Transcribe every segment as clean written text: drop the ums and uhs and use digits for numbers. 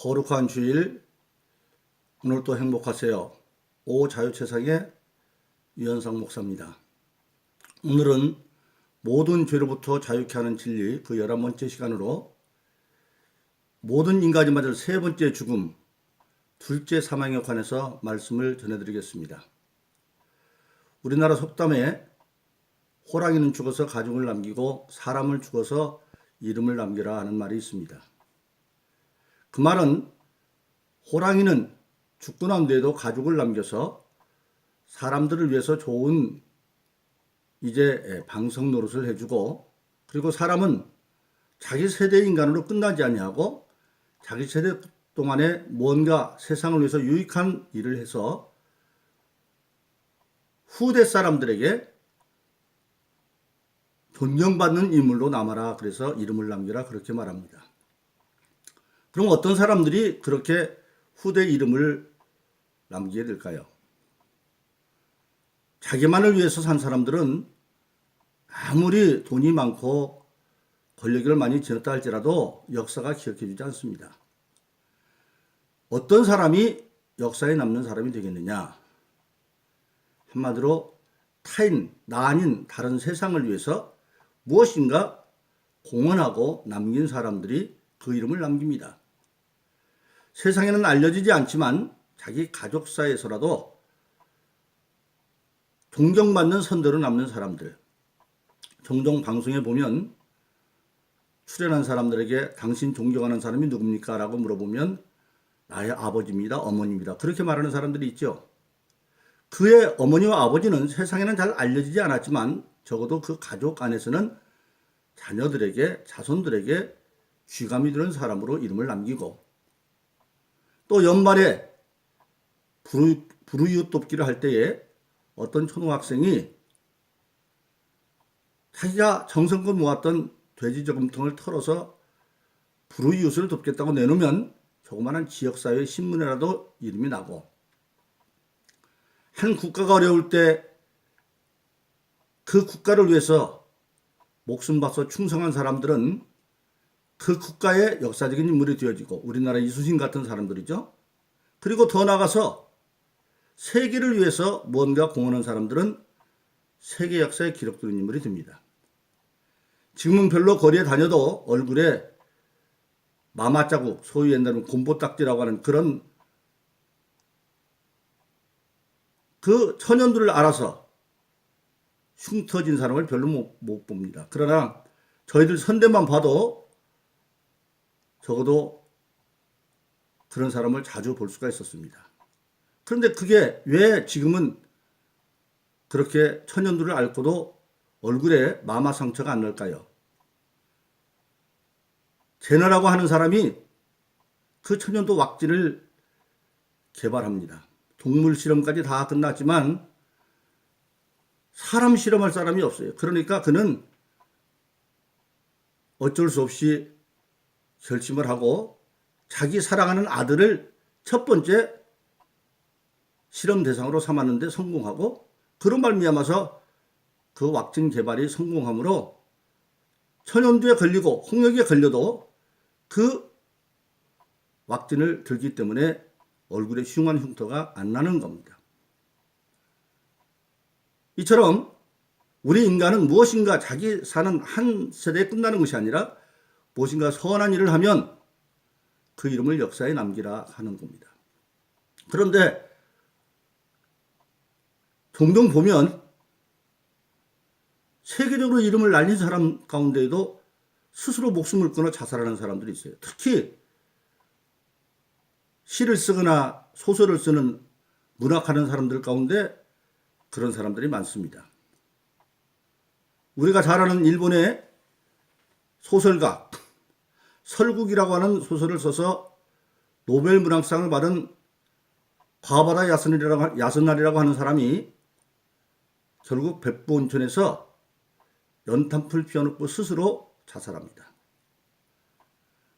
거룩한 주일, 오늘도 행복하세요. 오자유채상의 유현상 목사입니다. 오늘은 모든 죄로부터 자유케 하는 진리 그 11번째 시간으로 모든 인간이 맞을 세 번째 죽음, 둘째 사망에 관해서 말씀을 전해드리겠습니다. 우리나라 속담에 호랑이는 죽어서 가죽을 남기고 사람을 죽어서 이름을 남기라 하는 말이 있습니다. 그 말은 호랑이는 죽고 난 뒤에도 가죽을 남겨서 사람들을 위해서 좋은 방송 노릇을 해주고, 그리고 사람은 자기 세대 인간으로 끝나지 아니하고 자기 세대 동안에 뭔가 세상을 위해서 유익한 일을 해서 후대 사람들에게 존경받는 인물로 남아라, 그래서 이름을 남기라, 그렇게 말합니다. 그럼 어떤 사람들이 그렇게 후대 이름을 남기게 될까요? 자기만을 위해서 산 사람들은 아무리 돈이 많고 권력을 많이 지녔다 할지라도 역사가 기억해주지 않습니다. 어떤 사람이 역사에 남는 사람이 되겠느냐? 한마디로 나 아닌 다른 세상을 위해서 무엇인가 공헌하고 남긴 사람들이 그 이름을 남깁니다. 세상에는 알려지지 않지만 자기 가족 사이에서라도 존경받는 선대로 남는 사람들, 종종 방송에 보면 출연한 사람들에게 당신 존경하는 사람이 누굽니까? 라고 물어보면 나의 아버지입니다, 어머니입니다, 그렇게 말하는 사람들이 있죠. 그의 어머니와 아버지는 세상에는 잘 알려지지 않았지만 적어도 그 가족 안에서는 자녀들에게, 자손들에게 귀감이 되는 사람으로 이름을 남기고, 또 연말에 불우이웃 돕기를 할 때에 어떤 초등학생이 자기가 정성껏 모았던 돼지 저금통을 털어서 불우이웃을 돕겠다고 내놓으면 조그마한 지역사회 신문에라도 이름이 나고, 한 국가가 어려울 때 그 국가를 위해서 목숨 바쳐 충성한 사람들은 그 국가의 역사적인 인물이 되어지고, 우리나라 이순신 같은 사람들이죠. 그리고 더 나아가서 세계를 위해서 뭔가 공헌한 사람들은 세계 역사에 기록되는 인물이 됩니다. 지금은 별로 거리에 다녀도 얼굴에 마마 자국, 소위 옛날에 곰보딱지라고 하는 그런 그 천연들을 알아서 흉터진 사람을 별로 못 봅니다. 그러나 저희들 선대만 봐도 적어도 그런 사람을 자주 볼 수가 있었습니다. 그런데 그게 왜 지금은 그렇게 천연두를 앓고도 얼굴에 마마 상처가 안 날까요? 제너라고 하는 사람이 그 천연두 왁진을 개발합니다. 동물 실험까지 다 끝났지만 사람 실험할 사람이 없어요. 그러니까 그는 어쩔 수 없이 결심을 하고 자기 사랑하는 아들을 첫 번째 실험 대상으로 삼았는데 성공하고, 그런 말미암아서 그 왁진 개발이 성공함으로 천연두에 걸리고 홍역에 걸려도 그 왁진을 들기 때문에 얼굴에 흉한 흉터가 안 나는 겁니다. 이처럼 우리 인간은 무엇인가 자기 사는 한 세대에 끝나는 것이 아니라 무엇인가 선한 일을 하면 그 이름을 역사에 남기라 하는 겁니다. 그런데 종종 보면 세계적으로 이름을 날린 사람 가운데에도 스스로 목숨을 끊어 자살하는 사람들이 있어요. 특히 시를 쓰거나 소설을 쓰는 문학하는 사람들 가운데 그런 사람들이 많습니다. 우리가 잘 아는 일본의 소설가 설국이라고 하는 소설을 써서 노벨 문학상을 받은 과바다 야스나리라고 하는 사람이 결국 백부 온천에서 연탄불 피워놓고 스스로 자살합니다.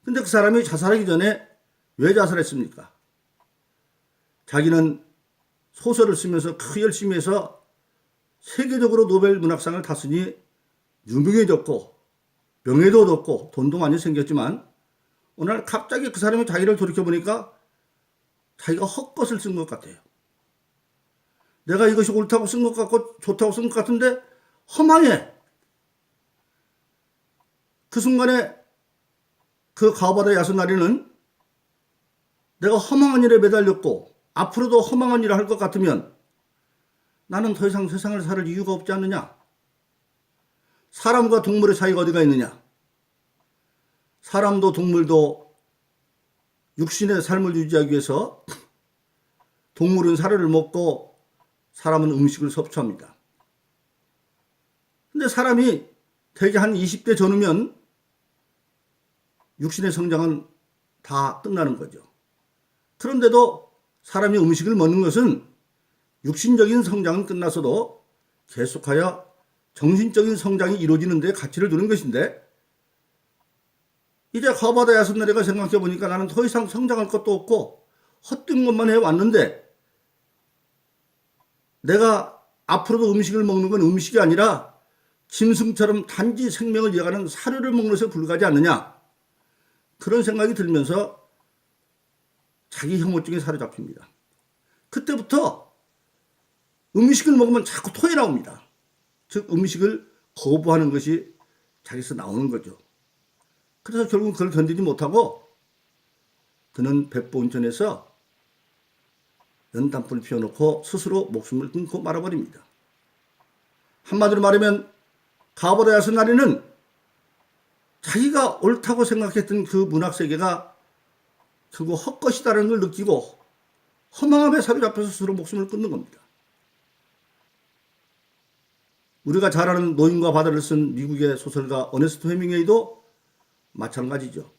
근데 그 사람이 자살하기 전에 왜 자살했습니까? 자기는 소설을 쓰면서 그 열심히 해서 세계적으로 노벨 문학상을 탔으니 유명해졌고 명예도 얻었고 돈도 많이 생겼지만 어느 날 갑자기 그 사람이 자기를 돌이켜보니까 자기가 헛것을 쓴 것 같아요. 내가 이것이 옳다고 쓴 것 같고 좋다고 쓴 것 같은데 허망해. 그 순간에 그 가오바다 야스나리는 내가 허망한 일에 매달렸고 앞으로도 허망한 일을 할 것 같으면 나는 더 이상 세상을 살 이유가 없지 않느냐. 사람과 동물의 차이가 어디가 있느냐. 사람도 동물도 육신의 삶을 유지하기 위해서 동물은 사료를 먹고 사람은 음식을 섭취합니다. 근데 사람이 대개 한 20대 전후면 육신의 성장은 다 끝나는 거죠. 그런데도 사람이 음식을 먹는 것은 육신적인 성장은 끝났어도 계속하여 정신적인 성장이 이루어지는 데 가치를 두는 것인데 이제 가오바다 야스나리가 생각해 보니까 나는 더 이상 성장할 것도 없고 헛된 것만 해왔는데 내가 앞으로도 음식을 먹는 건 음식이 아니라 짐승처럼 단지 생명을 이어가는 사료를 먹는 것에 불과하지 않느냐. 그런 생각이 들면서 자기 혐오증에 사로잡힙니다. 그때부터 음식을 먹으면 자꾸 토해 나옵니다. 즉 음식을 거부하는 것이 자기에서 나오는 거죠. 그래서 결국 그걸 견디지 못하고 그는 백보온천에서 연탄불을 피워놓고 스스로 목숨을 끊고 말아버립니다. 한마디로 말하면 가오바다 야스나리는 자기가 옳다고 생각했던 그 문학세계가 결국 헛것이다라는 걸 느끼고 허망함에 사로잡혀서 스스로 목숨을 끊는 겁니다. 우리가 잘 아는 노인과 바다를 쓴 미국의 소설가 어네스트 헤밍웨이도 마찬가지죠.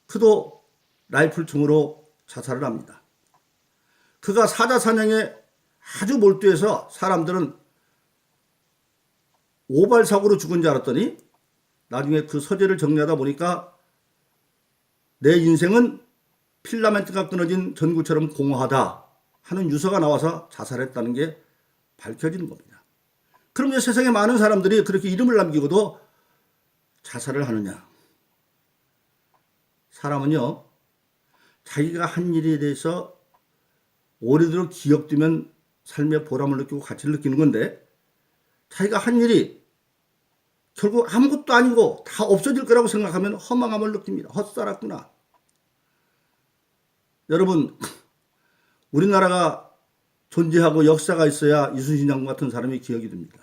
그도 라이플총으로 자살을 합니다. 그가 사자사냥에 아주 몰두해서 사람들은 오발사고로 죽은 줄 알았더니 나중에 그 서재를 정리하다 보니까 내 인생은 필라멘트가 끊어진 전구처럼 공허하다 하는 유서가 나와서 자살했다는 게 밝혀지는 겁니다. 그럼 이제 세상에 많은 사람들이 그렇게 이름을 남기고도 자살을 하느냐. 사람은요, 자기가 한 일에 대해서 오래도록 기억되면 삶의 보람을 느끼고 가치를 느끼는 건데 자기가 한 일이 결국 아무것도 아니고 다 없어질 거라고 생각하면 허망함을 느낍니다. 헛살았구나. 여러분, 우리나라가 존재하고 역사가 있어야 이순신 장군 같은 사람이 기억이 됩니다.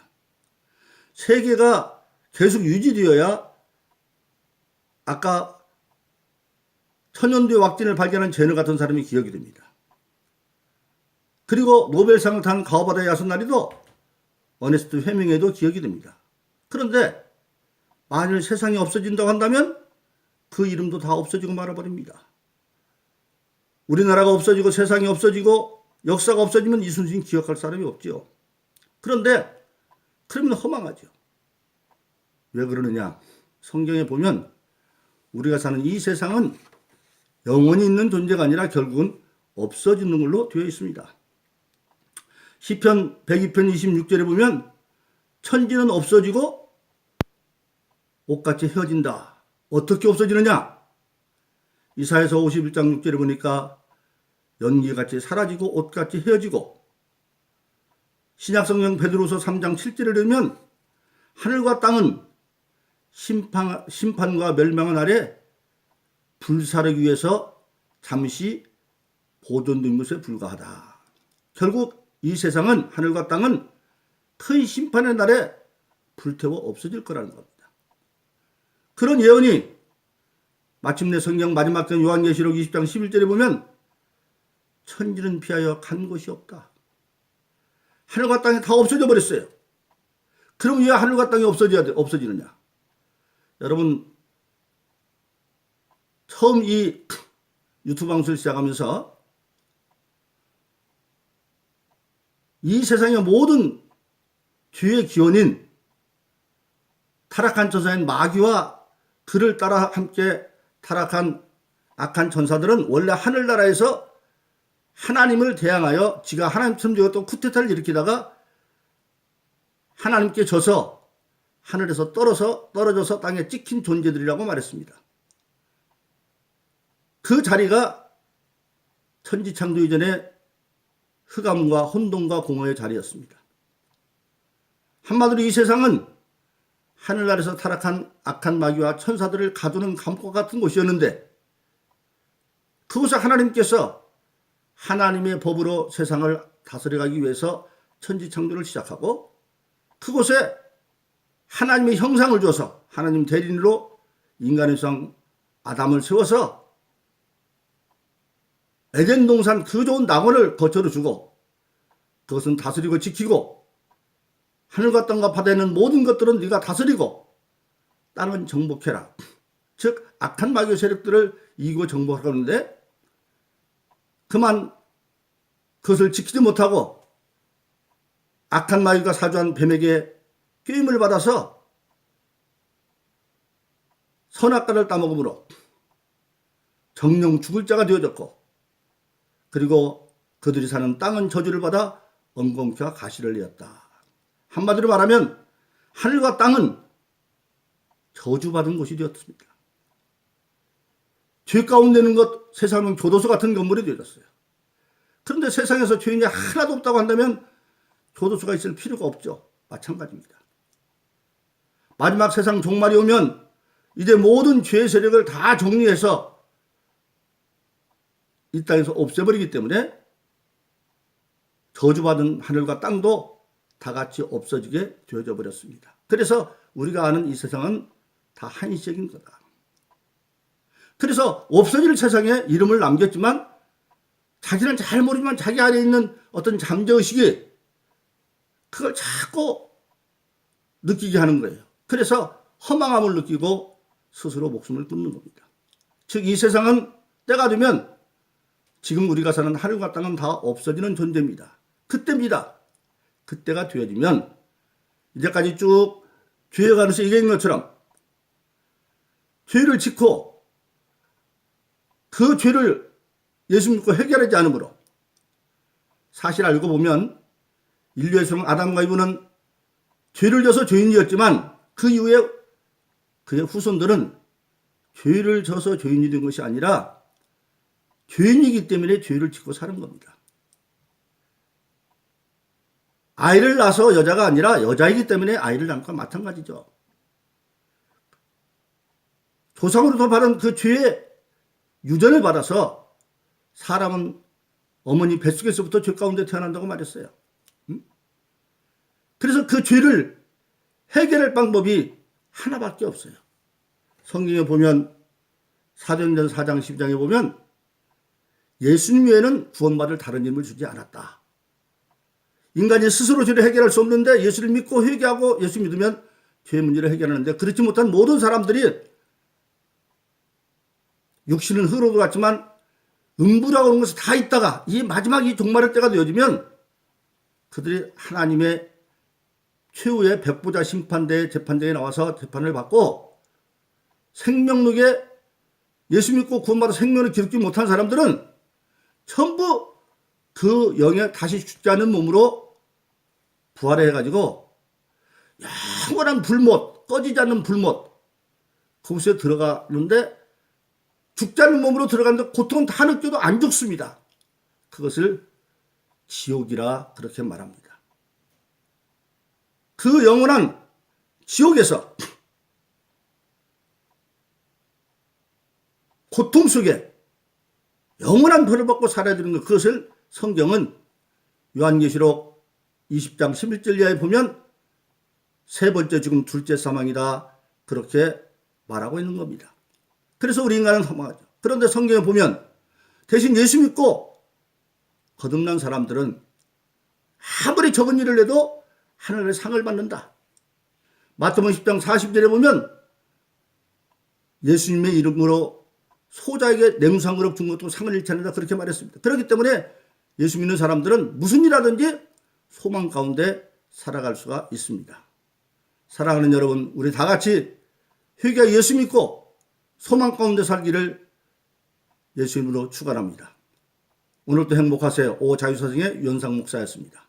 세계가 계속 유지되어야 아까 천연두의 왁진을 발견한 제너 같은 사람이 기억이 됩니다. 그리고 노벨상을 탄 가오바다 야스나리도 어네스트 헤밍웨이도 기억이 됩니다. 그런데 만일 세상이 없어진다고 한다면 그 이름도 다 없어지고 말아버립니다. 우리나라가 없어지고 세상이 없어지고 역사가 없어지면 이순신 기억할 사람이 없죠. 그런데 그러면 허망하죠. 왜 그러느냐? 성경에 보면 우리가 사는 이 세상은 영원히 있는 존재가 아니라 결국은 없어지는 걸로 되어 있습니다. 시편 102편 26절에 보면 천지는 없어지고 옷같이 헤어진다. 어떻게 없어지느냐? 이사야서 51장 6절에 보니까 연기같이 사라지고 옷같이 헤어지고 신약성경 베드로서 3장 7절에 보면 하늘과 땅은 심판과 멸망의 날에 불사르기 위해서 잠시 보존된 것에 불과하다. 결국 이 세상은 하늘과 땅은 큰 심판의 날에 불태워 없어질 거라는 겁니다. 그런 예언이 마침내 성경 마지막 장 요한계시록 20장 11절에 보면 천지는 피하여 간 곳이 없다. 하늘과 땅이 다 없어져 버렸어요. 그럼 왜 하늘과 땅이 없어지느냐? 여러분, 처음 이 유튜브 방송을 시작하면서 이 세상의 모든 죄의 기원인 타락한 천사인 마귀와 그를 따라 함께 타락한 악한 천사들은 원래 하늘나라에서 하나님을 대항하여 지가 하나님처럼 되었던 쿠데타를 일으키다가 하나님께 져서 하늘에서 떨어져서 땅에 찍힌 존재들이라고 말했습니다. 그 자리가 천지창조 이전에 흑암과 혼돈과 공허의 자리였습니다. 한마디로 이 세상은 하늘 아래서 타락한 악한 마귀와 천사들을 가두는 감옥과 같은 곳이었는데, 그곳에 하나님께서 하나님의 법으로 세상을 다스려가기 위해서 천지창조를 시작하고, 그곳에 하나님의 형상을 줘서 하나님 대리인으로 인간의 상 아담을 세워서 에덴 동산 그 좋은 낙원을 거처로 주고, 그것은 다스리고 지키고, 하늘과 땅과 바다에 있는 모든 것들은 네가 다스리고 땅은 정복해라. 즉 악한 마귀의 세력들을 이기고 정복하라고 하는데, 그만 그것을 지키지 못하고 악한 마귀가 사주한 뱀에게 꾀임을 받아서 선악과를 따먹음으로 정령 죽을 자가 되어졌고, 그리고 그들이 사는 땅은 저주를 받아 엉겅퀴와 가시를 내었다. 한마디로 말하면 하늘과 땅은 저주받은 곳이 되었습니다. 죄 가운데 있는 것, 세상은 교도소 같은 건물이 되어졌어요. 그런데 세상에서 죄인이 하나도 없다고 한다면 교도소가 있을 필요가 없죠. 마찬가지입니다. 마지막 세상 종말이 오면 이제 모든 죄의 세력을 다 정리해서 이 땅에서 없애버리기 때문에 저주받은 하늘과 땅도 다 같이 없어지게 되어져 버렸습니다. 그래서 우리가 아는 이 세상은 다 한시적인 거다. 그래서 없어질 세상에 이름을 남겼지만 자기는 잘 모르지만 자기 안에 있는 어떤 잠재의식이 그걸 자꾸 느끼게 하는 거예요. 그래서 허망함을 느끼고 스스로 목숨을 끊는 겁니다. 즉 이 세상은 때가 되면 지금 우리가 사는 하늘과 땅은 다 없어지는 존재입니다. 그때입니다. 그때가 되어지면 이제까지 쭉 죄어가면서 얘기한 것처럼 죄를 짓고 그 죄를 예수 믿고 해결하지 않으므로, 사실 알고 보면 인류의 성 아담과 이브는 죄를 져서 죄인이었지만 그 이후에 그의 후손들은 죄를 져서 죄인이 된 것이 아니라 죄인이기 때문에 죄를 짓고 사는 겁니다. 아이를 낳아서 여자가 아니라 여자이기 때문에 아이를 낳은 것과 마찬가지죠. 조상으로부터 받은 그 죄의 유전을 받아서 사람은 어머니 뱃속에서부터 죄 가운데 태어난다고 말했어요. 그래서 그 죄를 해결할 방법이 하나밖에 없어요. 성경에 보면 사도행전 4장 12장에 보면 예수님 외에는 구원받을 다른 이름을 주지 않았다. 인간이 스스로 죄를 해결할 수 없는데 예수를 믿고 회개하고 예수 믿으면 죄의 문제를 해결하는데, 그렇지 못한 모든 사람들이 육신은 흙으로 돌아갔지만 음부라고 하는 것이 다 있다가 이 마지막 이 종말의 때가 되어지면 그들이 하나님의 최후의 백보자 심판대에 재판대에 나와서 재판을 받고, 생명록에 예수 믿고 구원받아 생명을 기록지 못한 사람들은 전부 그 영에 다시 죽지 않는 몸으로 부활해가지고 영원한 불못, 꺼지지 않는 불못, 그곳에 들어가는데 죽지 않는 몸으로 들어가는데 고통은 다 느껴도 안 죽습니다. 그것을 지옥이라 그렇게 말합니다. 그 영원한 지옥에서 고통 속에 영원한 벌을 받고 살아야 되는 것, 그것을 성경은 요한계시록 20장 11절 이하에 보면 세 번째 죽음 둘째 사망이다 그렇게 말하고 있는 겁니다. 그래서 우리 인간은 허망하죠. 그런데 성경에 보면 대신 예수 믿고 거듭난 사람들은 아무리 적은 일을 해도 하늘의 상을 받는다. 마태복음 10장 40절에 보면 예수님의 이름으로 소자에게 냉수 한 그릇 준 것도 상을 잃지 않는다 그렇게 말했습니다. 그렇기 때문에 예수 믿는 사람들은 무슨 일하든지 소망 가운데 살아갈 수가 있습니다. 사랑하는 여러분, 우리 다 같이 회개하여 예수 믿고 소망 가운데 살기를 예수 이름으로 축원합니다. 오늘도 행복하세요. 오자유사정의 유현상 목사였습니다.